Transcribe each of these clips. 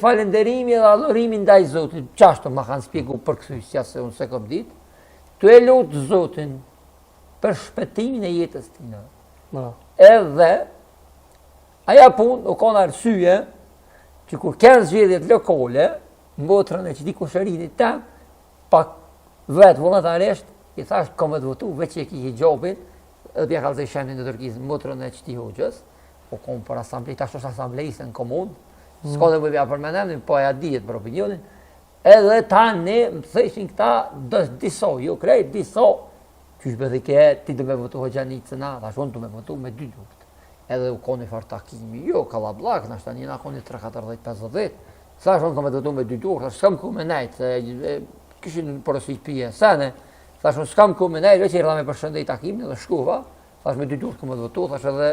Falenderimi dhe adhurimi ndaj Zotit, qashtu ma kanë spjegu për kësysja se unë se kom ditë, të e lutë Zotin për shpëtimin e jetës tina. Edhe, aja punë u konë arsye që kur kënë zgjedhjet lokale, mbotrën e që di kushërinit ta, pak vetë volontarisht, i thashtë kom vetë votu, veç që e ki hijabin, edhe bja kalëzë i shemin në tërkizë, mbotrën e që ti hoqës, u konë për asamblej, ta është asamblejisë në komunë, s'ka dhe bëjbja për menemnin, po aja dijet për opinionin, edhe tani më theshin këta disa, jo krejt, disa, qysh bëdhe ke, ti dhe me votu Hoxhanicëna, thash unë të me votu me 2 luftë. Edhe u koni farë takimi, jo, kalablak, nashta njëna koni 3, 14, 50, thash unë të me votu me 2 luftë, thash s'kam ku me nejtë, kishin porosit pije sene, thash unë s'kam ku me nejtë, veç e rrda me përshëndej takimin edhe shkuva, thash me 2 luftë ku me votu, thash edhe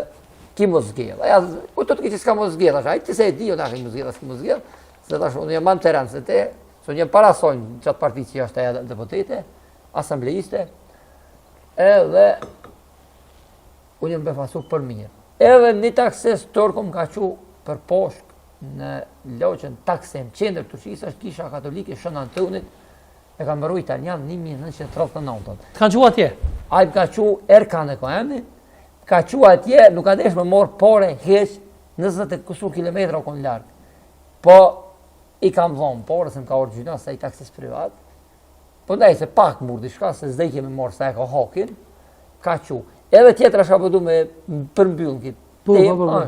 ki mos zgjedh. Aja, u të të ki që s'ka mos zgjedh, thash, ti se e di, unë aki mos zgjedh, s'ki mos zgjedh, se thash, unë jam manë teren se te, se unë jam parasojnë qatë parti që është e deputete, asamblejiste, edhe unë jam befasu për mirë. Edhe një takses tërkom ka që për poshk në loqën taksem qendër Turqisë, është kisha katolike Shën Antonit, e ka mbëru italian 1939. Të kanë që atje? Ajë ka që Erkan e Koemi, ka që atje, nuk ka desh me morë pore heq 20 kusur kilometra o konë largë. Po, i kam dhonë pore, se më ka orë gjyna, se i taksis privat. Po ndaj se pak murdi shka, se zdej kemi morë, se e ka hakin, ka që. Edhe tjetra shka përdu me përmbyllën këtë temë,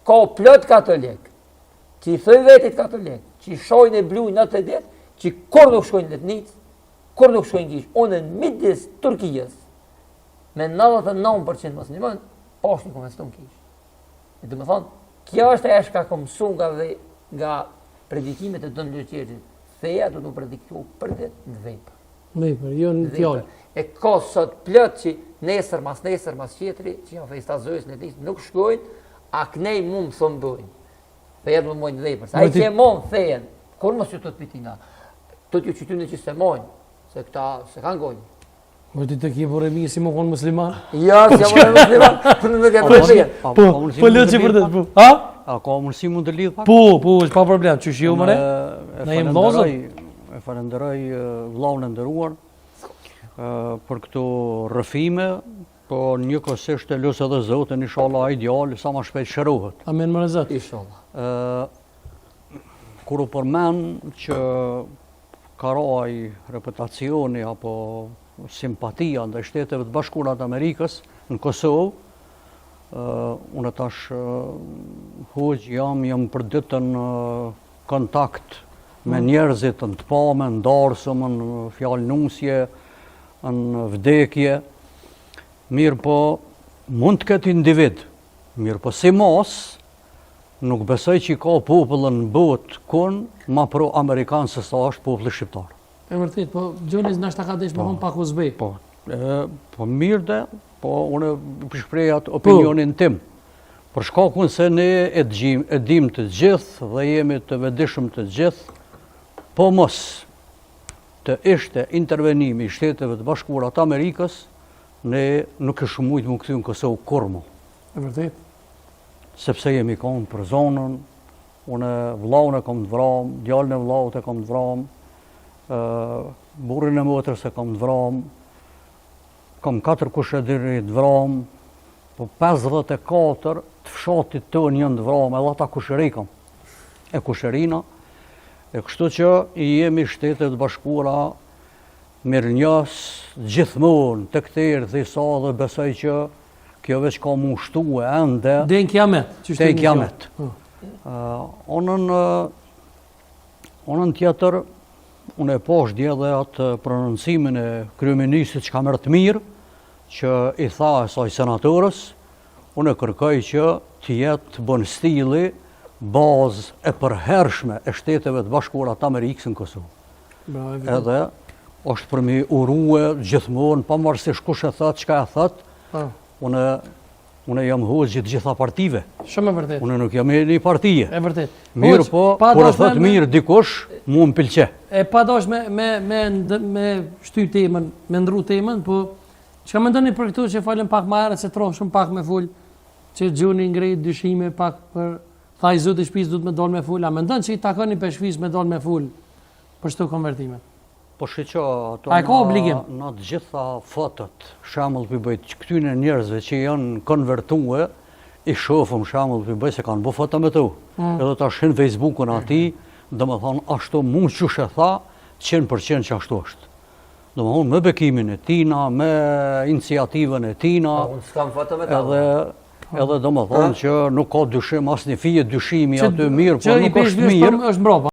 ka plot katolik, që i thëj vetit katolik, që i shojnë e blujnë në të det, që kur nuk shkojnë letnicë, kur nuk shkojnë kishë, unë në midis Turkijës, me 99% muslimon, është një konveston kishë. E du me thonë, kjo është e shka kom su nga predikimet e Don Luqeqit. Feja du të prediku për det në vejpër. Vejpër, jo në fjallë. E ka sot plët që nesër mas qetri, që janë fejsta zojës në disë, nuk shkojnë, a kënej mu më thonë bëjnë. Feja du më mojnë vejpër. A i që e mojnë fejen, kur mos që të të pitina, të t'ju qytyne që se mojnë, se këta se kanë gojnë. Po ti të ki bërë mirë si më konë musliman? Ja, si jam konë musliman, për në këtë përshirë. Po lëtë që përdet, po. Ha? A ka mundësi mund të lidhë pak? Po, është pa problem, që shio mëre? Në jem lozën? E falenderoj vllaun e nderuar për këto rrëfime, po njëkohësisht e lusë edhe Zotin, inshallah ai djalë sa më shpejt shërohet. Amen më Zot. Inshallah. Kur u përmend që ka raj reputacioni apo simpatia ndaj Shteteve të Bashkuara të Amerikës në Kosovë, unë tash hoq jam për ditën kontakt me njerëzit në të pame, në darsëm, në fjalë nusje, në vdekje. Mirë po, mund të këtë individ, mirë po si mos, nuk besoj që ka popullën në botë kënë ma pro Amerikanë se sa është populli shqiptar. E vërtet, po Gjonis nashta ka desh me hon pak uzbej. Po mirë dhe, po unë shprejat opinionin tim. Për shkakun se ne e dim të gjithë dhe jemi të vedishëm të gjithë, po mos të ishte intervenimi i Shteteve të Bashkuara të Amerikës, ne nuk e shumujt më këthy në Kosovë kurmu. E vërtet? Sepse jemi konë për zonën, unë vllaun e kom të vram, djallën e vllaut e kom të vram, burrin e motrës e kom të vram, kom 4 kushëdiri të vram, po 54 të fshatit të njën të vram, edhe ata kushërikëm, e kushërina, e kështu që i jemi Shtetet Bashkuara mirënjohës gjithmonë të këtër dhisa dhe besoj që kjo veç ka mu shtu e ende... Dhe në kiamet. Dhe në kiamet. Onën tjetër, unë e poshtë dje dhe atë prononcimin e kryeministit që ka mërë të mirë, që i tha e saj senatorës, unë e kërkoj që të jetë bën stili bazë e përhershme e Shteteve të Bashkuara të Amerikës në Kosovë. Edhe është për mi urue gjithmonë, pa marrësisht kush e thot, çka e thot, unë jam hoxhi të gjitha partive. Shumë e vërtet. Unë nuk jam e një partije. E vërtet. Mirë po, kur e thot mirë dikush, mu më pëlqe. E pa dosh me shty temën, me ndru temën, po çka mendoni për këtu që falem pak më herët se trof shumë pak me fol, që Gjuni ngrej dyshime pak për Tha i Zoti i shtëpisë duhet me dal me ful, a mendon se i takon i peshqis me dal me ful për çdo konvertime? Po shiqo, ato A e ka obligim? në të gjitha fotot, shembull për bëjt këtyne njerëzve që janë konvertue, i shofëm shembull për bëjt se kanë bu foto me tu. Edhe ta shin Facebookun ati, dhe me thonë ashtu mund që shë tha, 100% që ashtu është. Dhe me thonë me bekimin e tina, me iniciativën e tina, Unë s'kam foto me ta. edhe dhe me thonë që nuk ka dyshim, asë një fije dyshimi aty mirë, po Që i nuk është peshqis mirë. është mbrapa.